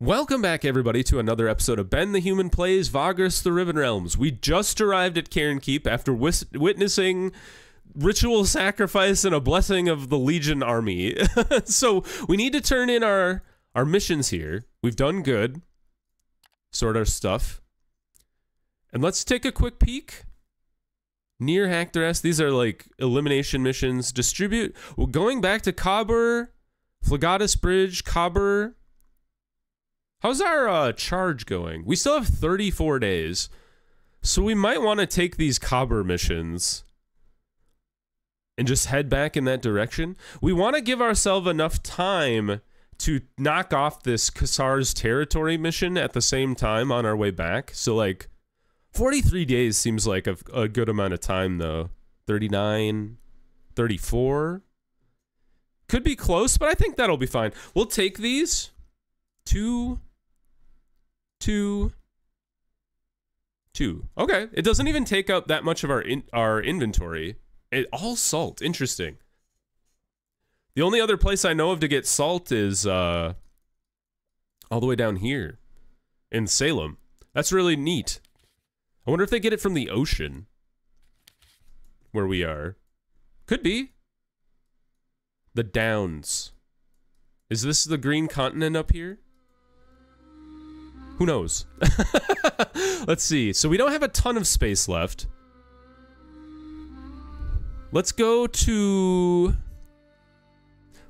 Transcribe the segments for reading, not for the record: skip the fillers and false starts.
Welcome back, everybody, to another episode of Ben the Human Plays Vagrus the Riven Realms. We just arrived at Cairn Keep after witnessing ritual sacrifice and a blessing of the Legion army. So we need to turn in our missions here. We've done good. Sort our stuff. And let's take a quick peek. Near Hackdress. These are like elimination missions. Distribute. Well, going back to Kabur, Phlegatus Bridge, Kabur. How's our charge going? We still have 34 days. So we might want to take these Kabur missions and just head back in that direction. We want to give ourselves enough time to knock off this Kasar's territory mission at the same time on our way back. So like 43 days seems like a good amount of time though. 39, 34. Could be close, but I think that'll be fine. We'll take these. Two. Okay, it doesn't even take up that much of our inventory. All salt, interesting. The only other place I know of to get salt is all the way down here in Salem. That's really neat. I wonder if they get it from the ocean where we are. Could be. The Downs. Is this the green continent up here? Who knows? Let's see. So we don't have a ton of space left. Let's go to...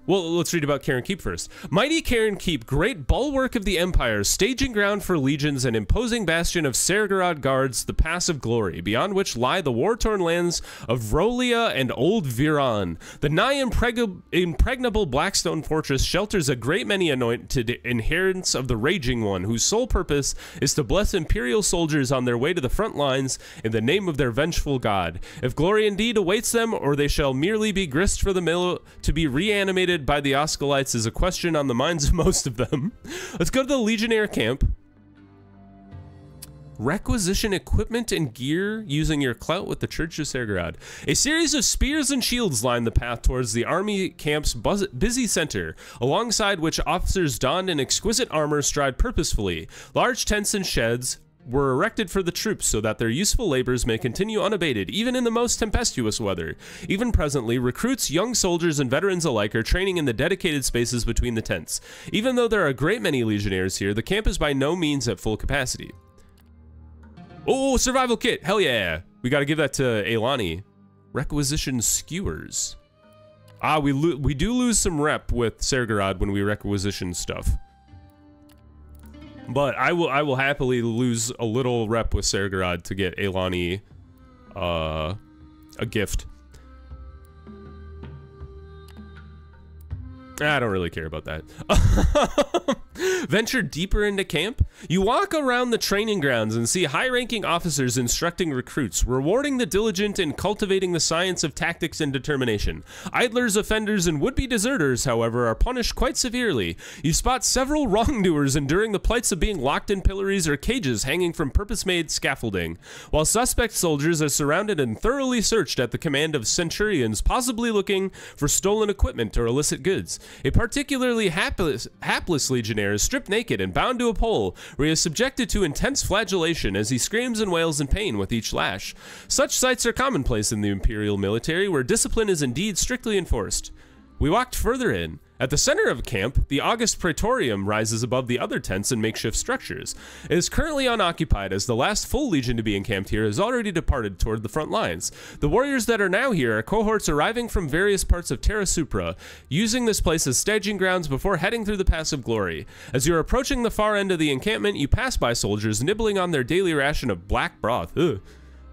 Well, let's read about Cairn Keep first. Mighty Cairn Keep, great bulwark of the Empire, staging ground for legions and imposing bastion of Sergorod guards the Pass of Glory, beyond which lie the war-torn lands of Rolia and Old Viran. The nigh impregnable Blackstone Fortress shelters a great many anointed inheritance of the Raging One, whose sole purpose is to bless Imperial soldiers on their way to the front lines in the name of their vengeful god. If glory indeed awaits them, or they shall merely be grist for the mill to be reanimated by the Oscalites is a question on the minds of most of them. Let's go to the Legionnaire camp. Requisition equipment and gear using your clout with the Church of Sergorod. A series of spears and shields line the path towards the army camp's busy center, alongside which officers donned in exquisite armor stride purposefully. Large tents and sheds were erected for the troops so that their useful labors may continue unabated, even in the most tempestuous weather. Even presently, recruits, young soldiers, and veterans alike are training in the dedicated spaces between the tents. Even though there are a great many legionnaires here, the camp is by no means at full capacity. Oh, survival kit! Hell yeah! We gotta give that to Eilani. Requisition skewers. Ah, we do lose some rep with Sergorod when we requisition stuff. But I will happily lose a little rep with Sergorod to get Eilani a gift. I don't really care about that. Venture deeper into camp. You walk around the training grounds and see high-ranking officers instructing recruits, rewarding the diligent and cultivating the science of tactics and determination. Idlers, offenders, and would-be deserters, however, are punished quite severely. You spot several wrongdoers enduring the plights of being locked in pillories or cages hanging from purpose-made scaffolding, while suspect soldiers are surrounded and thoroughly searched at the command of centurions, possibly looking for stolen equipment or illicit goods. A particularly hapless legionnaire is stripped naked and bound to a pole, where he is subjected to intense flagellation as he screams and wails in pain with each lash. Such sights are commonplace in the Imperial military, where discipline is indeed strictly enforced. We walked further in. At the center of camp, the August Praetorium rises above the other tents and makeshift structures. It is currently unoccupied, as the last full legion to be encamped here has already departed toward the front lines. The warriors that are now here are cohorts arriving from various parts of Terra Supra, using this place as staging grounds before heading through the Pass of Glory. As you're approaching the far end of the encampment, you pass by soldiers nibbling on their daily ration of black broth. Ugh.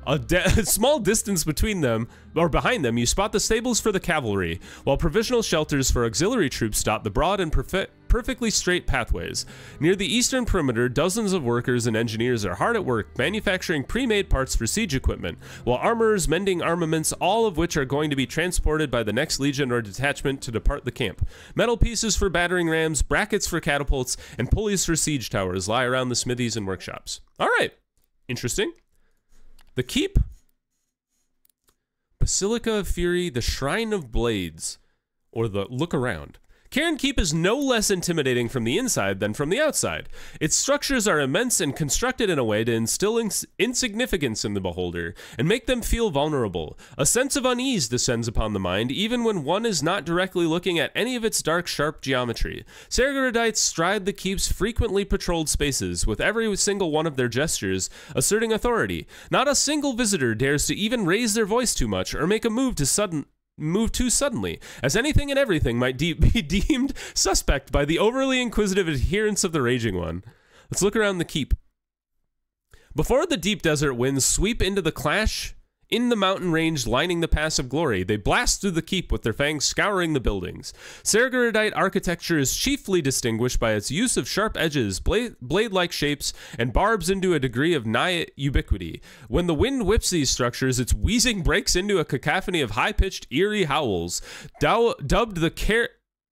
A small distance between them, or behind them, you spot the stables for the cavalry, while provisional shelters for auxiliary troops dot the broad and perfectly straight pathways. Near the eastern perimeter, dozens of workers and engineers are hard at work manufacturing pre-made parts for siege equipment, while armorers mending armaments, all of which are going to be transported by the next legion or detachment to depart the camp. Metal pieces for battering rams, brackets for catapults, and pulleys for siege towers lie around the smithies and workshops. All right, interesting. The Keep, Basilica of Fury, the Shrine of Blades, or the Look Around. Cairn Keep is no less intimidating from the inside than from the outside. Its structures are immense and constructed in a way to instill insignificance in the beholder and make them feel vulnerable. A sense of unease descends upon the mind even when one is not directly looking at any of its dark, sharp geometry. Sargaridites stride the keep's frequently patrolled spaces, with every single one of their gestures asserting authority. Not a single visitor dares to even raise their voice too much or make a move too suddenly, as anything and everything might be deemed suspect by the overly inquisitive adherents of the Raging One. Let's look around the keep. Before the deep desert winds sweep into the clash in the mountain range lining the Pass of Glory, they blast through the keep with their fangs scouring the buildings. Sargaridite architecture is chiefly distinguished by its use of sharp edges, blade-like shapes, and barbs into a degree of nigh ubiquity. When the wind whips these structures, its wheezing breaks into a cacophony of high-pitched, eerie howls. Dubbed the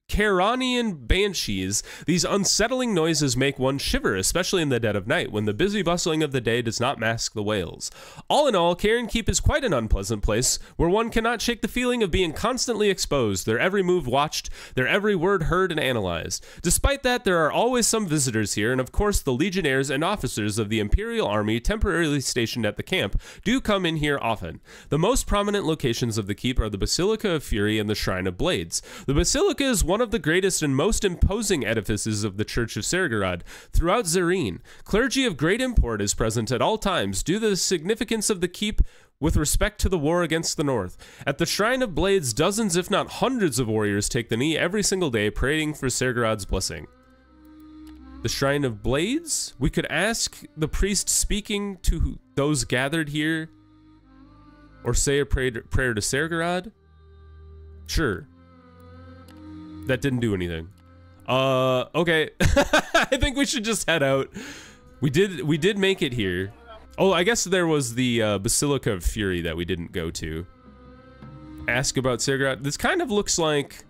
Caronian banshees, these unsettling noises make one shiver, especially in the dead of night, when the busy bustling of the day does not mask the wails. All in all, Cairn Keep is quite an unpleasant place, where one cannot shake the feeling of being constantly exposed, their every move watched, their every word heard and analyzed. Despite that, there are always some visitors here, and of course the legionnaires and officers of the Imperial Army temporarily stationed at the camp do come in here often. The most prominent locations of the keep are the Basilica of Fury and the Shrine of Blades. The Basilica is one of the greatest and most imposing edifices of the Church of Sergorod throughout Zareen. Clergy of great import is present at all times due to the significance of the keep with respect to the war against the North. At the Shrine of Blades, dozens if not hundreds of warriors take the knee every single day praying for Sergorod's blessing. The Shrine of Blades? We could ask the priest speaking to those gathered here or say a prayer to Sergorod? Sure. That didn't do anything. Okay. I think we should just head out. We did make it here. Oh, I guess there was the Basilica of Fury that we didn't go to. Ask about Sergorod. This kind of looks like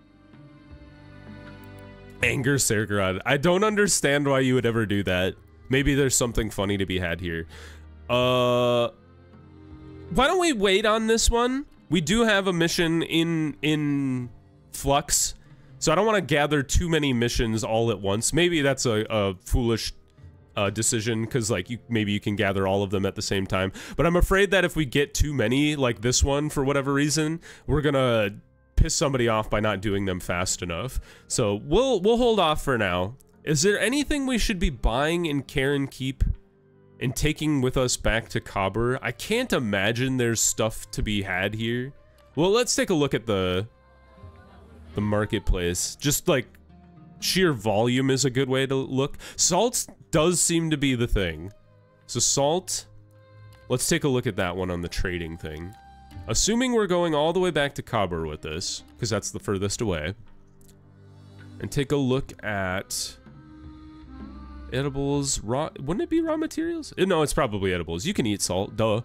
anger Sergorod. I don't understand why you would ever do that. Maybe there's something funny to be had here. Why don't we wait on this one? We do have a mission in flux. So I don't want to gather too many missions all at once. Maybe that's a foolish decision, because like maybe you can gather all of them at the same time. But I'm afraid that if we get too many, like this one, for whatever reason, we're gonna piss somebody off by not doing them fast enough. So we'll hold off for now. Is there anything we should be buying in Cairn Keep and taking with us back to Kabur? I can't imagine there's stuff to be had here. Well, let's take a look at the marketplace. Just like sheer volume is a good way to look. Salt does seem to be the thing. So salt, let's take a look at that one on the trading thing. Assuming we're going all the way back to Kabur with this, because that's the furthest away. And take a look at edibles, raw, wouldn't it be raw materials? No, it's probably edibles. You can eat salt, duh.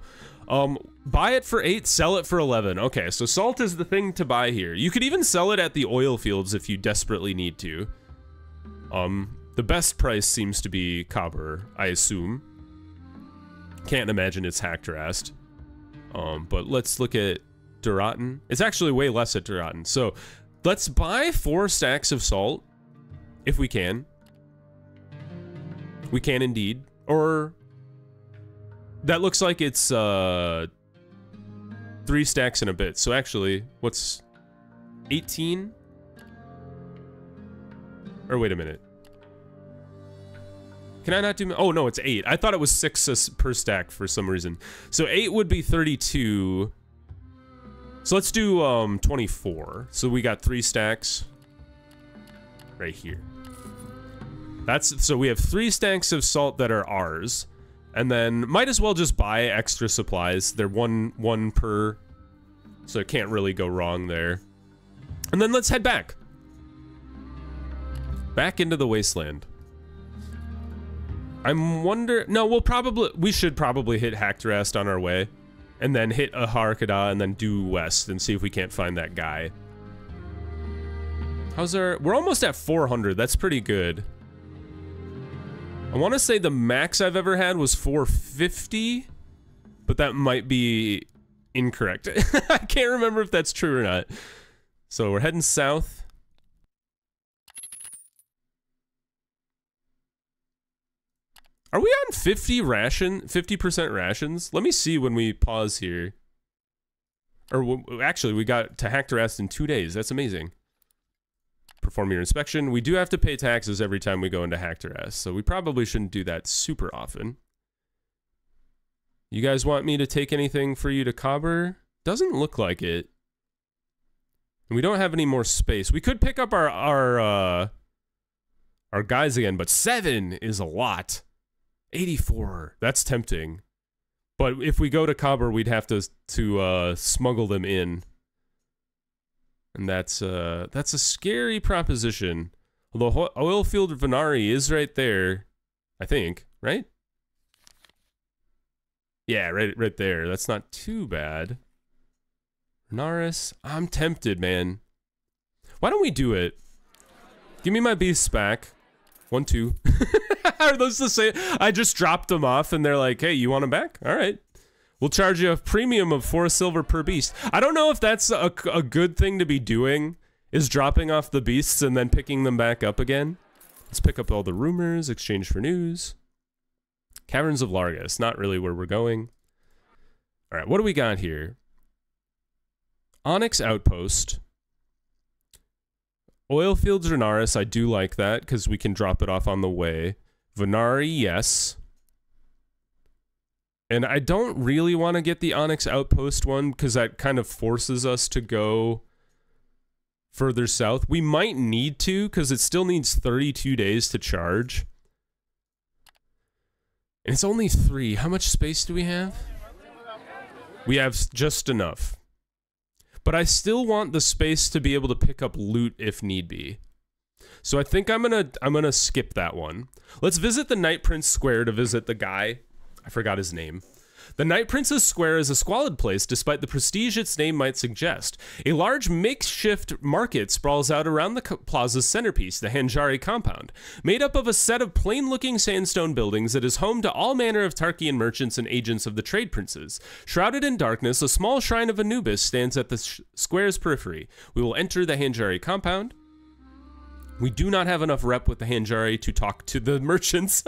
Buy it for 8, sell it for 11. Okay, so salt is the thing to buy here. You could even sell it at the oil fields if you desperately need to. The best price seems to be Kabur, I assume. Can't imagine it's Hackdrast. But let's look at Duratan. It's actually way less at Duratan. So let's buy 4 stacks of salt, if we can. We can indeed. Or that looks like it's 3 stacks and a bit. So actually, what's 18? Or wait a minute. Can I not do? Oh no, it's 8. I thought it was 6 per stack for some reason. So 8 would be 32. So let's do 24. So we got 3 stacks right here. That's so we have 3 stacks of salt that are ours, and then might as well just buy extra supplies. They're one per, so it can't really go wrong there. And then let's head back into the wasteland. No, we should probably hit Hackdrast on our way, and then hit Aharkada, and then due west and see if we can't find that guy. We're almost at 400. That's pretty good. I want to say the max I've ever had was 450, but that might be incorrect. I can't remember if that's true or not. So we're heading south. Are we on 50% rations? Let me see when we pause here. Or actually, we got to hack to rest in 2 days. That's amazing. Perform your inspection. We do have to pay taxes every time we go into hack to rest, so we probably shouldn't do that super often. You guys want me to take anything for you to cobber? Doesn't look like it. And we don't have any more space. We could pick up our guys again, but 7 is a lot. 84. That's tempting. But if we go to cobber, we'd have to smuggle them in. And that's a scary proposition. Although oil field Venari is right there, I think, right? Yeah, right there. That's not too bad. Venaris, I'm tempted, man. Why don't we do it? Give me my beasts back. 1, 2. Are those the same? I just dropped them off, and they're like, "Hey, you want them back? All right." We'll charge you a premium of 4 silver per beast. I don't know if that's a good thing to be doing, is dropping off the beasts and then picking them back up again. Let's pick up all the rumors, exchange for news. Caverns of Largus, not really where we're going. All right, what do we got here? Onyx Outpost. Oil Fields Renaris, I do like that because we can drop it off on the way. Venari, yes. And I don't really want to get the Onyx Outpost one because that kind of forces us to go further south. We might need to because it still needs 32 days to charge. And it's only 3. How much space do we have? We have just enough. But I still want the space to be able to pick up loot if need be. So I think I'm gonna skip that one. Let's visit the Night Prince Square to visit the guy. I forgot his name. The Night Prince's Square is a squalid place despite the prestige its name might suggest. A large makeshift market sprawls out around the plaza's centerpiece, the Hanjari compound. Made up of a set of plain-looking sandstone buildings, it is home to all manner of Tarkian merchants and agents of the trade princes. Shrouded in darkness, a small shrine of Anubis stands at the square's periphery. We will enter the Hanjari compound. We do not have enough rep with the Hanjari to talk to the merchants.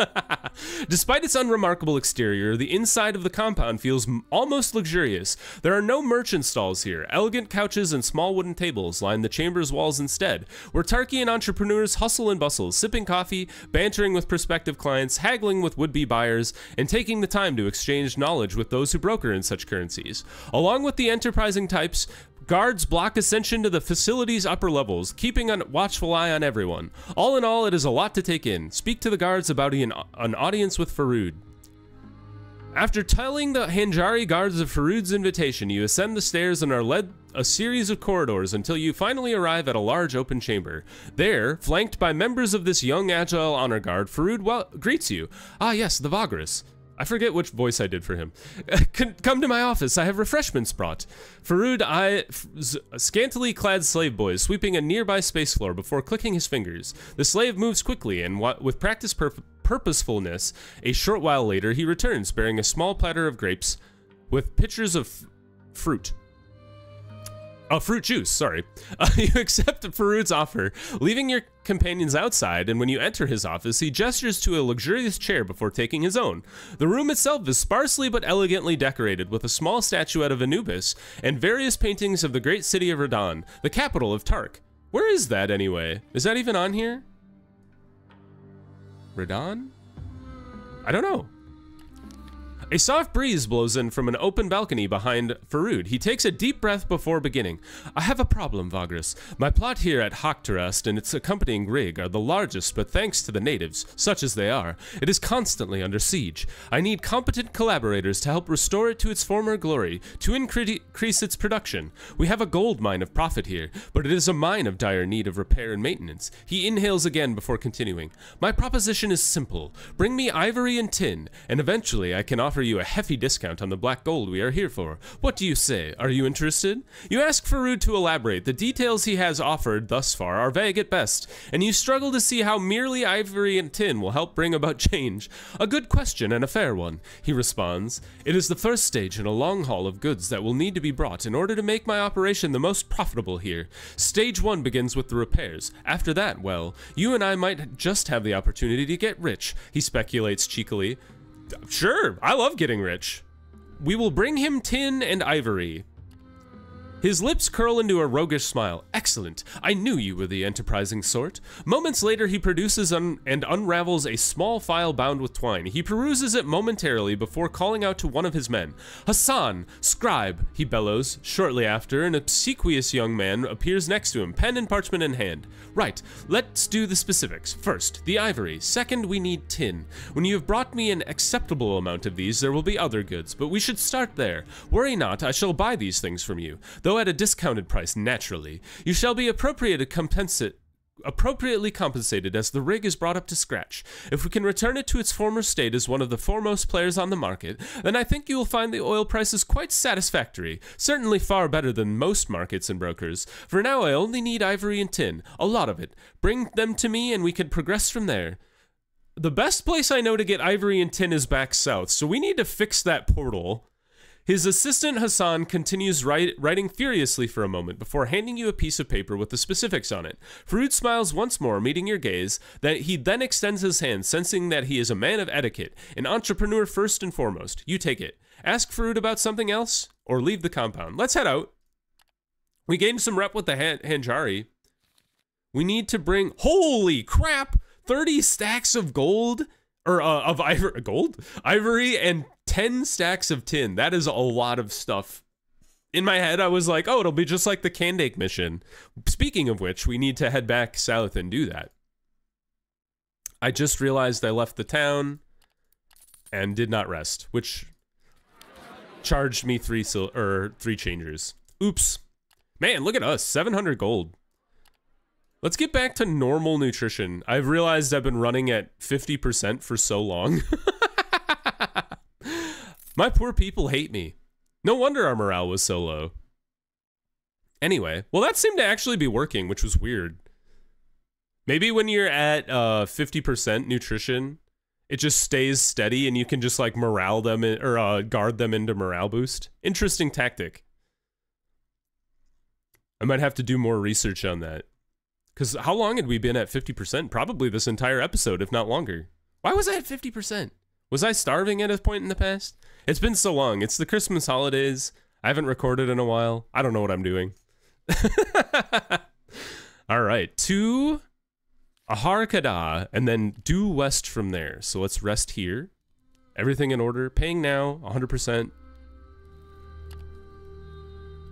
Despite its unremarkable exterior, the inside of the compound feels almost luxurious. There are no merchant stalls here. Elegant couches and small wooden tables line the chamber's walls instead, where Tarkian entrepreneurs hustle and bustle, sipping coffee, bantering with prospective clients, haggling with would-be buyers, and taking the time to exchange knowledge with those who broker in such currencies. Along with the enterprising types, guards block ascension to the facility's upper levels, keeping a watchful eye on everyone. All in all, it is a lot to take in. Speak to the guards about an audience with Faroud. After telling the Hanjari guards of Faroud's invitation, you ascend the stairs and are led a series of corridors until you finally arrive at a large open chamber. There, flanked by members of this young, agile honor guard, Faroud greets you. Ah yes, the Vagrus. I forget which voice I did for him. Come to my office, I have refreshments brought. Faroud eyes scantily clad slave boys sweeping a nearby space floor before clicking his fingers. The slave moves quickly and with practiced purposefulness, a short while later he returns bearing a small platter of grapes with pitchers of fruit. Fruit juice, sorry. You accept Faroud's offer, leaving your companions outside, and when you enter his office, he gestures to a luxurious chair before taking his own. The room itself is sparsely but elegantly decorated with a small statuette of Anubis and various paintings of the great city of Radon, the capital of Tark. Where is that anyway? Is that even on here? Radon? I don't know. A soft breeze blows in from an open balcony behind Faroud. He takes a deep breath before beginning. I have a problem, Vagrus. My plot here at Haktarast and its accompanying rig are the largest, but thanks to the natives, such as they are, it is constantly under siege. I need competent collaborators to help restore it to its former glory, to increase its production. We have a gold mine of profit here, but it is a mine of dire need of repair and maintenance. He inhales again before continuing. My proposition is simple. Bring me ivory and tin, and eventually I can offer offer you a hefty discount on the black gold we are here for. What do you say? Are you interested? You ask Faroud to elaborate. The details he has offered thus far are vague at best, and you struggle to see how merely ivory and tin will help bring about change. A good question and a fair one, he responds. It is the first stage in a long haul of goods that will need to be brought in order to make my operation the most profitable here. Stage 1 begins with the repairs. After that, well, you and I might just have the opportunity to get rich, he speculates cheekily. Sure, I love getting rich. We will bring him tin and ivory. His lips curl into a roguish smile. Excellent. I knew you were the enterprising sort. Moments later, he produces and unravels a small file bound with twine. He peruses it momentarily before calling out to one of his men. Hassan, scribe, he bellows. Shortly after, an obsequious young man appears next to him, pen and parchment in hand. Right, let's do the specifics. First, the ivory. Second, we need tin. When you have brought me an acceptable amount of these, there will be other goods, but we should start there. Worry not, I shall buy these things from you, though at a discounted price, naturally. You shall be appropriately compensated as the rig is brought up to scratch. If we can return it to its former state as one of the foremost players on the market, then I think you will find the oil prices quite satisfactory, certainly far better than most markets and brokers. For now I only need ivory and tin, a lot of it. Bring them to me and we can progress from there. The best place I know to get ivory and tin is back south, so we need to fix that portal. His assistant Hassan continues writing furiously for a moment before handing you a piece of paper with the specifics on it. Faroud smiles once more, meeting your gaze. He then extends his hand, sensing that he is a man of etiquette, an entrepreneur first and foremost. You take it. Ask Faroud about something else, or leave the compound. Let's head out. We gained some rep with the Hanjari. We need to bring... Holy crap! 30 stacks of gold... Or, of ivory and 10 stacks of tin. That is a lot of stuff. In my head, I was like, oh, it'll be just like the Kandake mission. Speaking of which, we need to head back south and do that. I just realized I left the town and did not rest, which charged me 3 changers. Oops. Man, look at us, 700 gold. Let's get back to normal nutrition. I've realized I've been running at 50% for so long. My poor people hate me. No wonder our morale was so low. Anyway, well, that seemed to actually be working, which was weird. Maybe when you're at 50% nutrition, it just stays steady and you can just like morale them or guard them into morale boost. Interesting tactic. I might have to do more research on that. Because how long had we been at 50%? Probably this entire episode, if not longer. Why was I at 50%? Was I starving at a point in the past? It's been so long. It's the Christmas holidays. I haven't recorded in a while. I don't know what I'm doing. All right, to Ahar Kada, and then due west from there. So let's rest here. Everything in order. Paying now, 100%.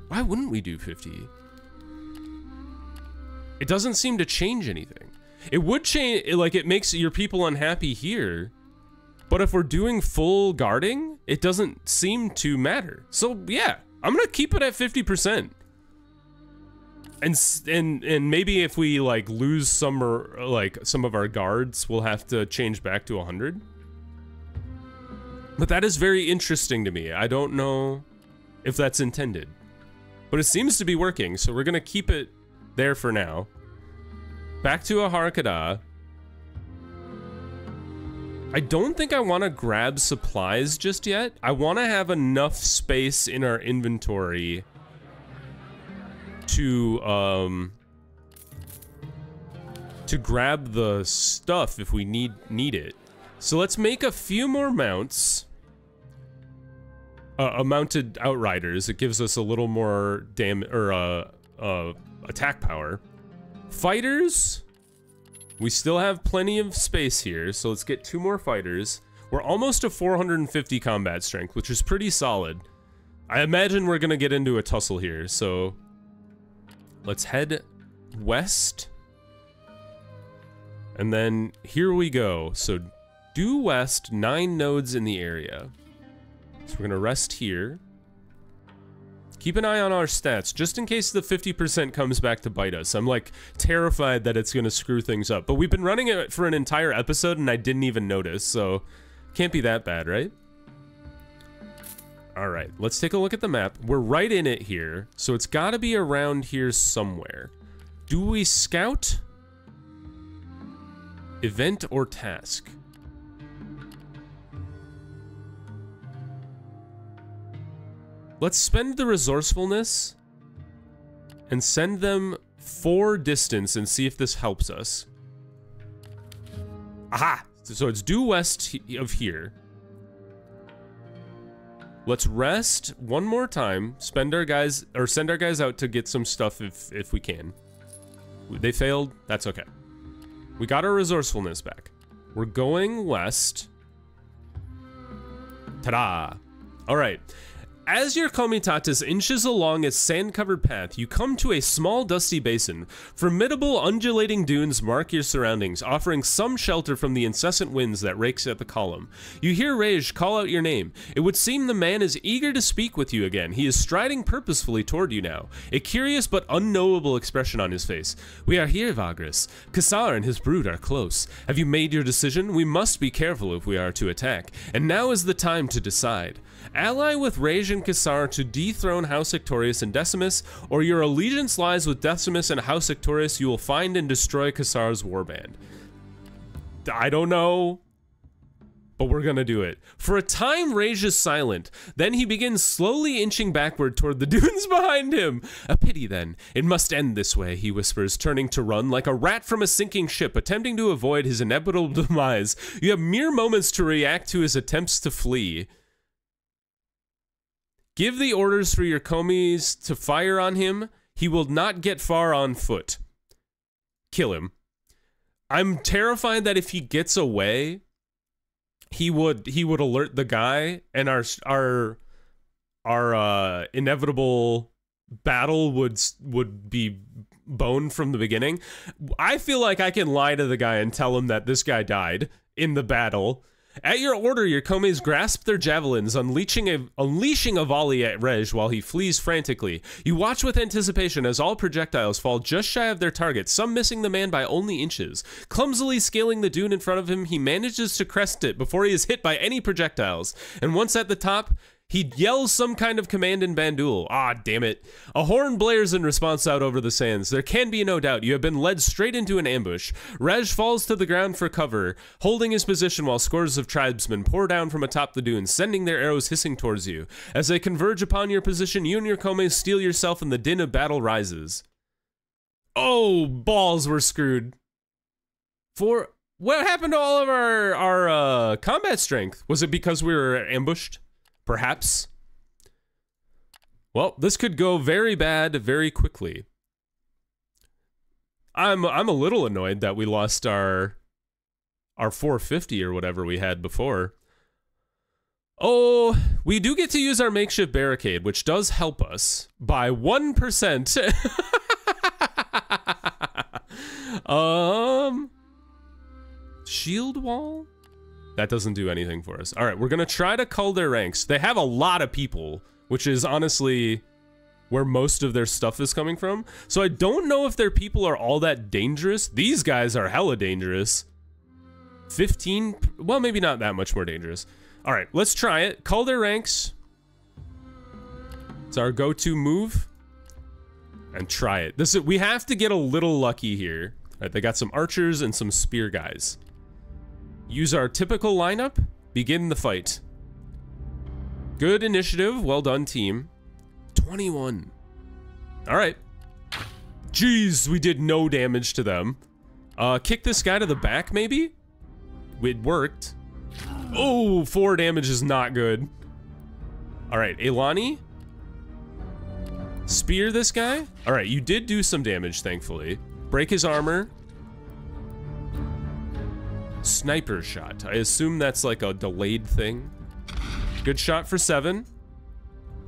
Why wouldn't we do 50? It doesn't seem to change anything. It would change, like it makes your people unhappy here, but if we're doing full guarding, it doesn't seem to matter. So yeah, I'm gonna keep it at 50%. And maybe if we like lose some or like some of our guards, we'll have to change back to 100. But that is very interesting to me. I don't know if that's intended, but it seems to be working. So we're gonna keep it there for now. Back to Ahar Kada. I don't think I want to grab supplies just yet. I want to have enough space in our inventory to grab the stuff if we need it. So let's make a few more mounts. Mounted outriders. It gives us a little more attack power. Fighters, we still have plenty of space here, so let's get 2 more fighters. We're almost to 450 combat strength, which is pretty solid. I imagine we're gonna get into a tussle here, so let's head west. And then here we go. So due west, 9 nodes in the area. So we're gonna rest here. Keep an eye on our stats, just in case the 50% comes back to bite us. I'm like terrified that it's gonna screw things up. But we've been running it for an entire episode and I didn't even notice, so can't be that bad, right? All right, let's take a look at the map. We're right in it here, so it's got to be around here somewhere. Do we scout? Event or task? Let's spend the resourcefulness and send them 4 distance and see if this helps us. Aha! So it's due west of here. Let's rest one more time, spend our guys, or send our guys out to get some stuff if we can. They failed, that's okay. We got our resourcefulness back. We're going west. Ta-da! All right. As your comitatus inches along its sand-covered path, you come to a small dusty basin. Formidable undulating dunes mark your surroundings, offering some shelter from the incessant winds that rakes at the column. You hear Rage call out your name. It would seem the man is eager to speak with you again. He is striding purposefully toward you now, a curious but unknowable expression on his face. We are here, Vagrus. Kasar and his brood are close. Have you made your decision? We must be careful if we are to attack, and now is the time to decide. Ally with Rage and Kasar to dethrone House Victorious and Decimus, or your allegiance lies with Decimus and House Victorious. You will find and destroy Kasar's warband. I don't know, but we're gonna do it. For a time, Rage is silent. Then he begins slowly inching backward toward the dunes behind him. A pity then. It must end this way, he whispers, turning to run like a rat from a sinking ship, attempting to avoid his inevitable demise. You have mere moments to react to his attempts to flee. Give the orders for your commies to fire on him. He will not get far on foot. Kill him. I'm terrified that if he gets away, he would alert the guy, and our inevitable battle would be boned from the beginning. I feel like I can lie to the guy and tell him that this guy died in the battle. At your order, your commies grasp their javelins, unleashing a volley at Reg while he flees frantically. You watch with anticipation as all projectiles fall just shy of their target, some missing the man by only inches. Clumsily scaling the dune in front of him, he manages to crest it before he is hit by any projectiles. And once at the top, he yells some kind of command in Bandul. Ah, damn it. A horn blares in response out over the sands. There can be no doubt. You have been led straight into an ambush. Rej falls to the ground for cover, holding his position while scores of tribesmen pour down from atop the dunes, sending their arrows hissing towards you. As they converge upon your position, you and your commies steel yourself, and the din of battle rises. Oh, balls, were screwed. For what happened to all of our combat strength? Was it because we were ambushed? Perhaps. Well, this could go very bad very quickly. I'm a little annoyed that we lost our 450 or whatever we had before. Oh, we do get to use our makeshift barricade, which does help us by 1%. Shield wall? That doesn't do anything for us. All right, we're gonna try to cull their ranks. They have a lot of people, which is honestly where most of their stuff is coming from. So I don't know if their people are all that dangerous. These guys are hella dangerous. 15, well, maybe not that much more dangerous. All right, let's try it. Cull their ranks. It's our go-to move. And try it. We have to get a little lucky here. All right, they got some archers and some spear guys. Use our typical lineup, begin the fight. Good initiative, well done team. 21. All right. Jeez, we did no damage to them. Kick this guy to the back, maybe? It worked. Oh, 4 damage is not good. All right, Elani. Spear this guy. All right, you did do some damage, thankfully. Break his armor. Sniper shot. I assume that's like a delayed thing. Good shot for 7.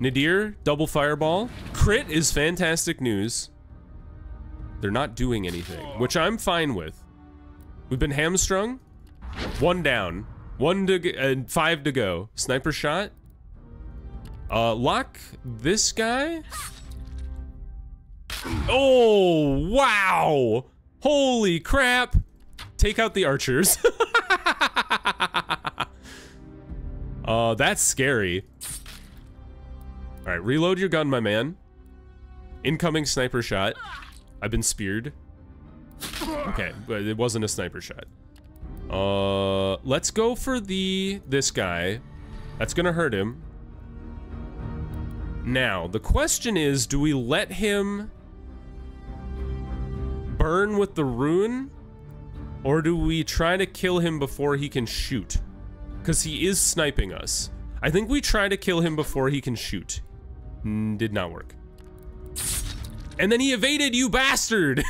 Nadir, double fireball. Crit is fantastic news. They're not doing anything, which I'm fine with. We've been hamstrung. 1 down. 5 to go. Sniper shot. Lock this guy. Oh, wow. Holy crap. Take out the archers. That's scary. All right, reload your gun, my man. Incoming sniper shot. I've been speared. Okay, but it wasn't a sniper shot. Let's go for this guy. That's gonna hurt him. Now, the question is, do we let him burn with the rune? Or do we try to kill him before he can shoot? Because he is sniping us. I think we try to kill him before he can shoot. Did not work. And then he evaded, you bastard!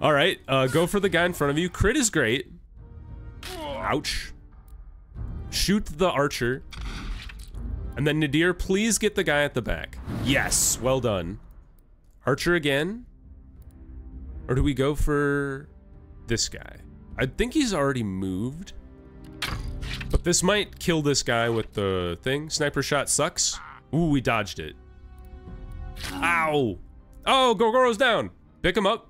All right, go for the guy in front of you. Crit is great. Ouch. Shoot the archer. And then Nadir, please get the guy at the back. Yes, well done. Archer again. Or do we go for this guy? I think he's already moved. But this might kill this guy with the thing. Sniper shot sucks. Ooh, we dodged it. Ow. Oh, Gorgoro's down. Pick him up.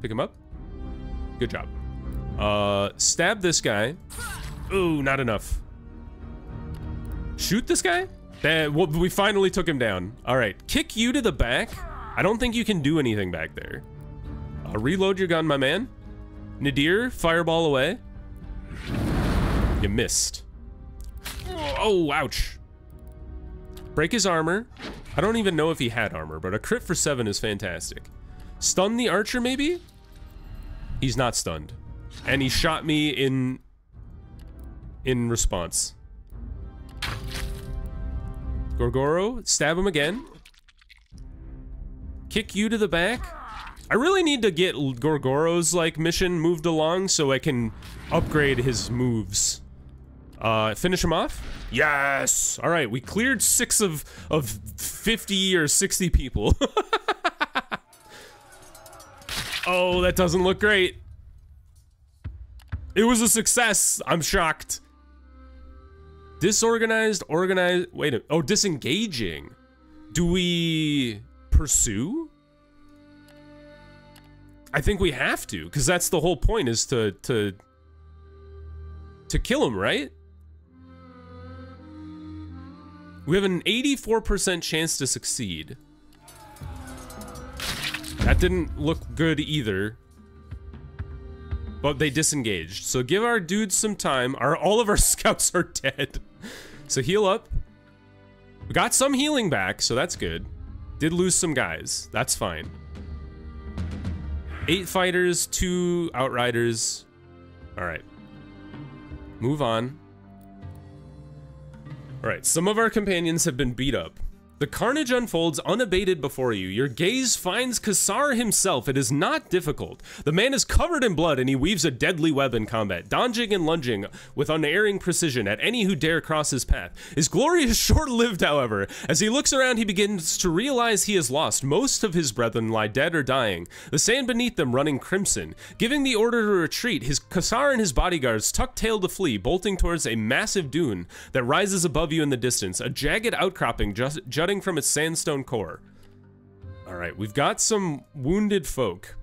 Pick him up. Good job. Stab this guy. Ooh, not enough. Shoot this guy? Well, we finally took him down. All right, kick you to the back. I don't think you can do anything back there. Reload your gun, my man. Nadir, fireball away. You missed. Oh, ouch. Break his armor. I don't even know if he had armor, but a crit for 7 is fantastic. Stun the archer, maybe? He's not stunned. And he shot me in response. Gorgoro, stab him again. Kick you to the back. I really need to get Gorgoro's like mission moved along so I can upgrade his moves. Finish him off? Yes! All right, we cleared 6 of 50 or 60 people. Oh, that doesn't look great. It was a success. I'm shocked. Disorganized, organized, wait a, oh, disengaging. Do we pursue? I think we have to, because that's the whole point, is to kill him, right? We have an 84% chance to succeed. That didn't look good either. But they disengaged. So give our dudes some time. All of our scouts are dead. So heal up. We got some healing back, so that's good. Did lose some guys. That's fine. 8 fighters, 2 outriders. All right. Move on. All right, some of our companions have been beat up. The carnage unfolds unabated before you. Your gaze finds Kasar himself. It is not difficult. The man is covered in blood and he weaves a deadly web in combat, dodging and lunging with unerring precision at any who dare cross his path. His glory is short-lived, however. As he looks around, he begins to realize he has lost. Most of his brethren lie dead or dying, the sand beneath them running crimson. Giving the order to retreat, his Kasar and his bodyguards tuck tail to flee, bolting towards a massive dune that rises above you in the distance, a jagged outcropping jutting from its sandstone core. All right, we've got some wounded folk.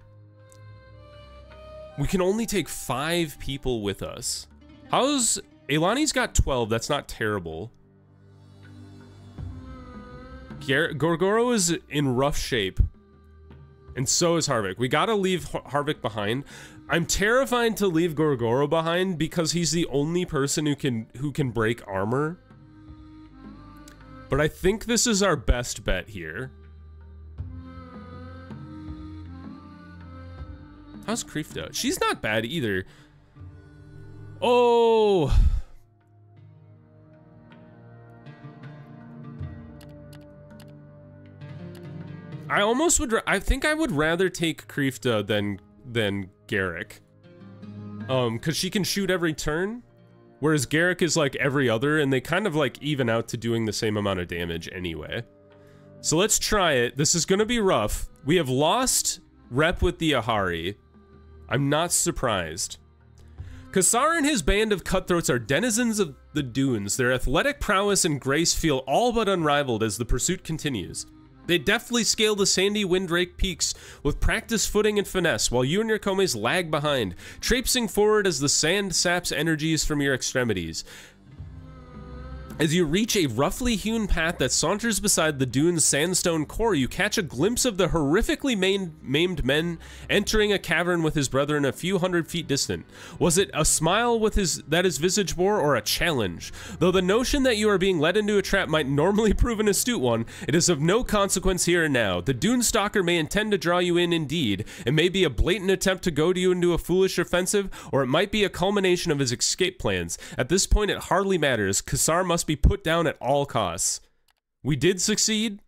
We can only take 5 people with us. How's Elani's got 12? That's not terrible. Gorgoro is in rough shape, and so is Harvick. We gotta leave Harvick behind. I'm terrified to leave Gorgoro behind because he's the only person who can break armor. But I think this is our best bet here. How's Kreefta? She's not bad either. Oh! I almost would, I think I would rather take Kreefta than Garrick. Cause she can shoot every turn. Whereas Garrick is like every other, and they kind of like even out to doing the same amount of damage anyway. So let's try it. This is gonna be rough. We have lost rep with the Ahari. I'm not surprised. Kasar and his band of cutthroats are denizens of the dunes. Their athletic prowess and grace feel all but unrivaled as the pursuit continues. They deftly scale the sandy windrake peaks with practiced footing and finesse, while you and your Komes lag behind, traipsing forward as the sand saps energies from your extremities. As you reach a roughly hewn path that saunters beside the dune's sandstone core, you catch a glimpse of the horrifically maimed men entering a cavern with his brethren a few hundred feet distant. Was it a smile with his visage bore, or a challenge? Though the notion that you are being led into a trap might normally prove an astute one, it is of no consequence here and now. The Dunestalker may intend to draw you in indeed. It may be a blatant attempt to goad you into a foolish offensive, or it might be a culmination of his escape plans. At this point, it hardly matters. Kasar must be put down at all costs. We did succeed.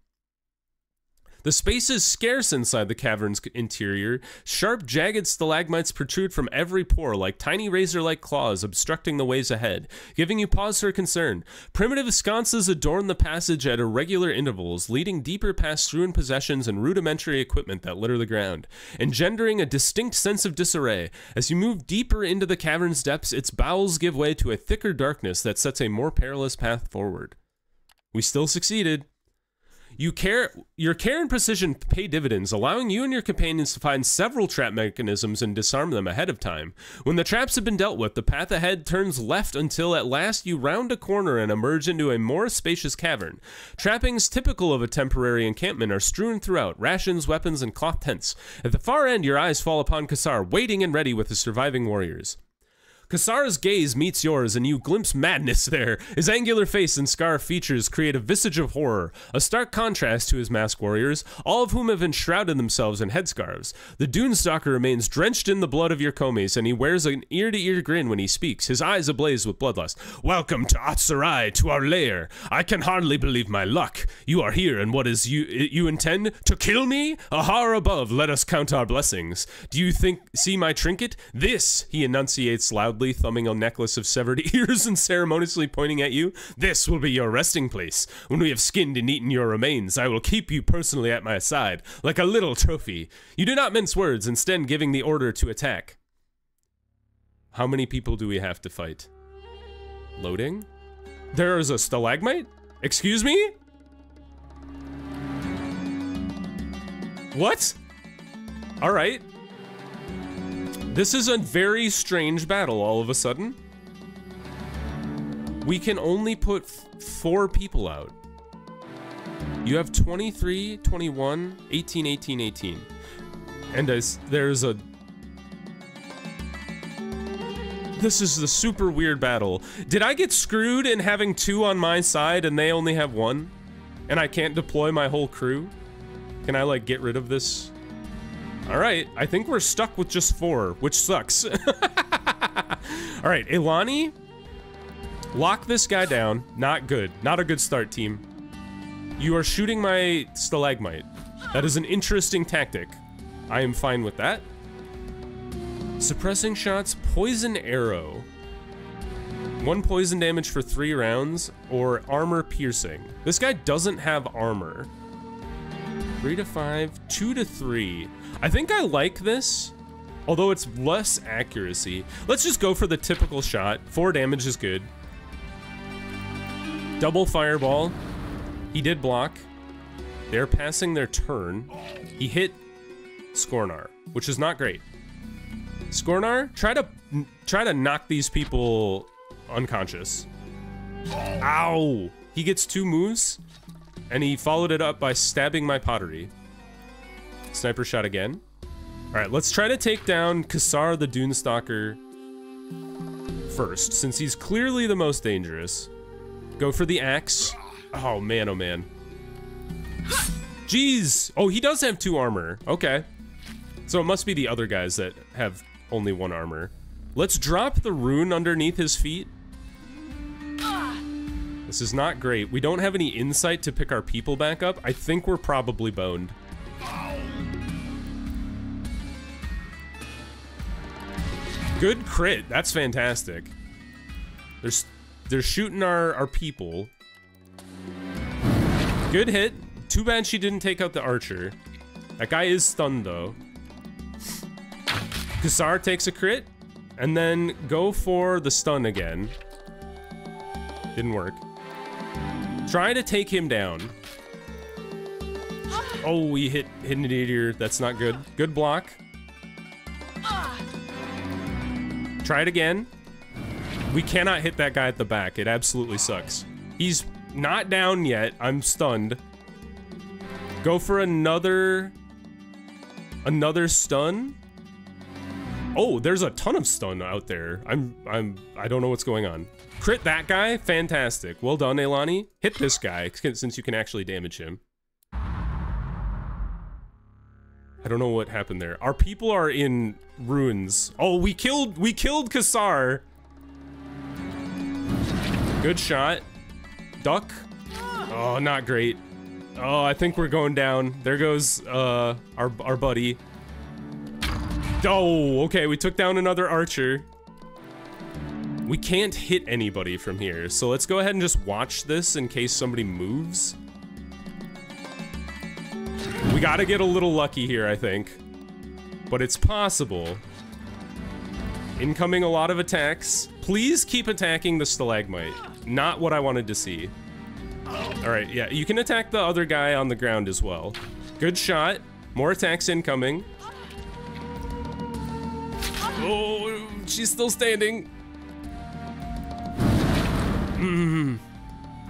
The space is scarce inside the cavern's interior. Sharp, jagged stalagmites protrude from every pore like tiny razor-like claws obstructing the ways ahead, giving you pause for concern. Primitive sconces adorn the passage at irregular intervals, leading deeper past ruined possessions and rudimentary equipment that litter the ground, engendering a distinct sense of disarray. As you move deeper into the cavern's depths, its bowels give way to a thicker darkness that sets a more perilous path forward. We still succeeded. Your care and precision pay dividends, allowing you and your companions to find several trap mechanisms and disarm them ahead of time. When the traps have been dealt with, the path ahead turns left until at last you round a corner and emerge into a more spacious cavern. Trappings typical of a temporary encampment are strewn throughout, rations, weapons, and cloth tents. At the far end, your eyes fall upon Kasar, waiting and ready with the surviving warriors. Kasar's gaze meets yours, and you glimpse madness there. His angular face and scar features create a visage of horror, a stark contrast to his masked warriors, all of whom have enshrouded themselves in headscarves. The Dunestalker remains drenched in the blood of your komis, and he wears an ear-to-ear grin when he speaks, his eyes ablaze with bloodlust. Welcome to Atsarai, to our lair. I can hardly believe my luck. You are here, and what is you intend? To kill me? Ahar above, let us count our blessings. Do you see my trinket? This, he enunciates loudly, thumbing a necklace of severed ears and ceremoniously pointing at you. This will be your resting place. When we have skinned and eaten your remains, I will keep you personally at my side, like a little trophy. You do not mince words, instead giving the order to attack. How many people do we have to fight? Loading? There is a stalagmite? Excuse me? What? All right. This is a very strange battle all of a sudden. We can only put 4 people out. You have 23, 21, 18, 18, 18. And there's a... This is the super weird battle. Did I get screwed in having 2 on my side and they only have 1? And I can't deploy my whole crew? Can I, like, get rid of this? Alright, I think we're stuck with just 4, which sucks. Alright, Ilani. Lock this guy down. Not good. Not a good start, team. You are shooting my stalagmite. That is an interesting tactic. I am fine with that. Suppressing shots, poison arrow. 1 poison damage for 3 rounds, or armor piercing. This guy doesn't have armor. 3 to 5, 2 to 3. I think I like this, although it's less accuracy. Let's just go for the typical shot. 4 damage is good. Double fireball. He did block. They're passing their turn. He hit Skornar, which is not great. Skornar, try to knock these people unconscious. Ow! He gets 2 moves, and he followed it up by stabbing my pottery. Sniper shot again. Alright, let's try to take down Kasar the Dunestalker first, since he's clearly the most dangerous. Go for the axe. Oh man, oh man. Jeez! Oh, he does have 2 armor. Okay. So it must be the other guys that have only 1 armor. Let's drop the rune underneath his feet. This is not great. We don't have any insight to pick our people back up. I think we're probably boned. Good crit. That's fantastic. They're shooting our people. Good hit. Too bad she didn't take out the archer. That guy is stunned though. Kasar takes a crit, and then go for the stun again. Didn't work. Try to take him down. Oh, we hit an idiot. That's not good. Good block. Try it again. We cannot hit that guy at the back. It absolutely sucks. He's not down yet. I'm stunned. Go for another stun. Oh, there's a ton of stun out there. I don't know what's going on. Crit that guy, fantastic. Well done, Eilani. Hit this guy, since you can actually damage him. I don't know what happened there. Our people are in ruins. Oh, we killed Kasar. Good shot. Duck. Oh, not great. Oh, I think we're going down. There goes our buddy. Oh, okay, we took down another archer. We can't hit anybody from here, so let's go ahead and just watch this in case somebody moves. We gotta get a little lucky here, I think. But it's possible. Incoming a lot of attacks. Please keep attacking the stalagmite. Not what I wanted to see. Alright, yeah, you can attack the other guy on the ground as well. Good shot. More attacks incoming. Oh, she's still standing.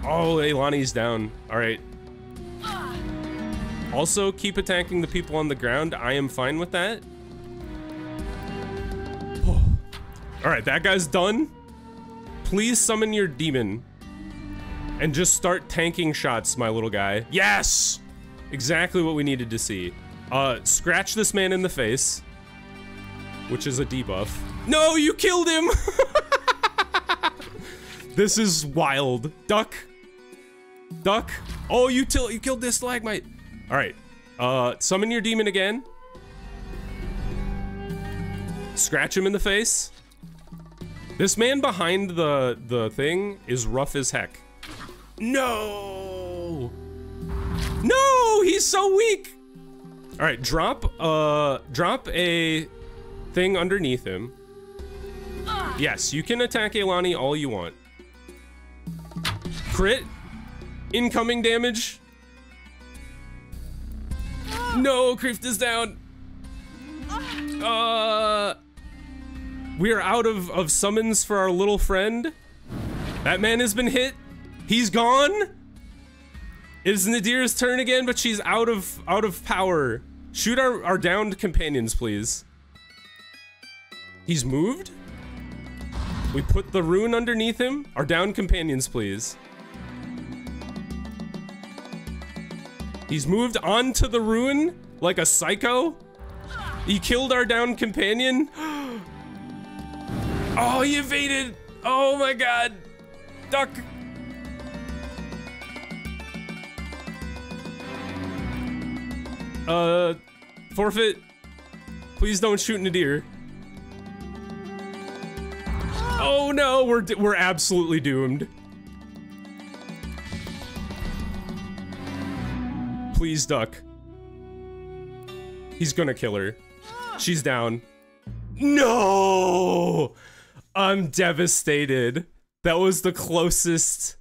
Oh, Eilani's down. Alright. Also, keep attacking the people on the ground. I am fine with that. Oh. Alright, that guy's done. Please summon your demon. And just start tanking shots, my little guy. Yes! Exactly what we needed to see. Scratch this man in the face. Which is a debuff. No, you killed him! This is wild. Duck. Duck. Oh, you killed this stalagmite. Alright. Summon your demon again. Scratch him in the face. This man behind the thing is rough as heck. No! No! He's so weak! Alright, drop a thing underneath him. Yes, you can attack Eilani all you want. Crit. Incoming damage. No, Kreeft is down. We are out of summons for our little friend. That man has been hit. He's gone. It is Nadir's turn again, but she's out of power. Shoot our downed companions, please. He's moved. We put the rune underneath him. Our downed companions, please. He's moved onto the rune like a psycho. He killed our downed companion. Oh, he evaded. Oh my god. Duck. Forfeit. Please don't shoot Nadir. Oh no, we're absolutely doomed. Please, Duck. He's gonna kill her. She's down. No! I'm devastated. That was the closest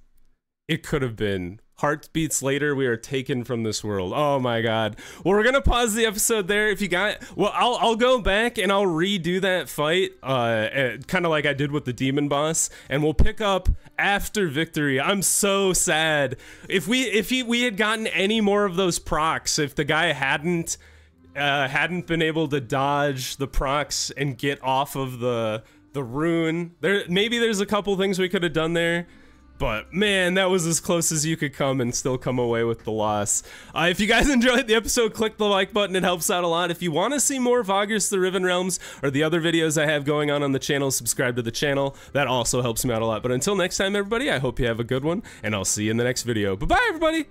it could have been. Heartbeats later, we are taken from this world. Oh my god. Well, we're gonna pause the episode there. If you got, well, I'll go back and I'll redo that fight, kind of like I did with the demon boss, and we'll pick up after victory. I'm so sad. If we had gotten any more of those procs, if the guy hadn't been able to dodge the procs and get off of the rune, maybe there's a couple things we could have done there. But man, that was as close as you could come and still come away with the loss. If you guys enjoyed the episode, click the like button. It helps out a lot. If you want to see more Vagrus the Riven Realms or the other videos I have going on the channel, subscribe to the channel. That also helps me out a lot. But until next time, everybody, I hope you have a good one, and I'll see you in the next video. Bye-bye, everybody!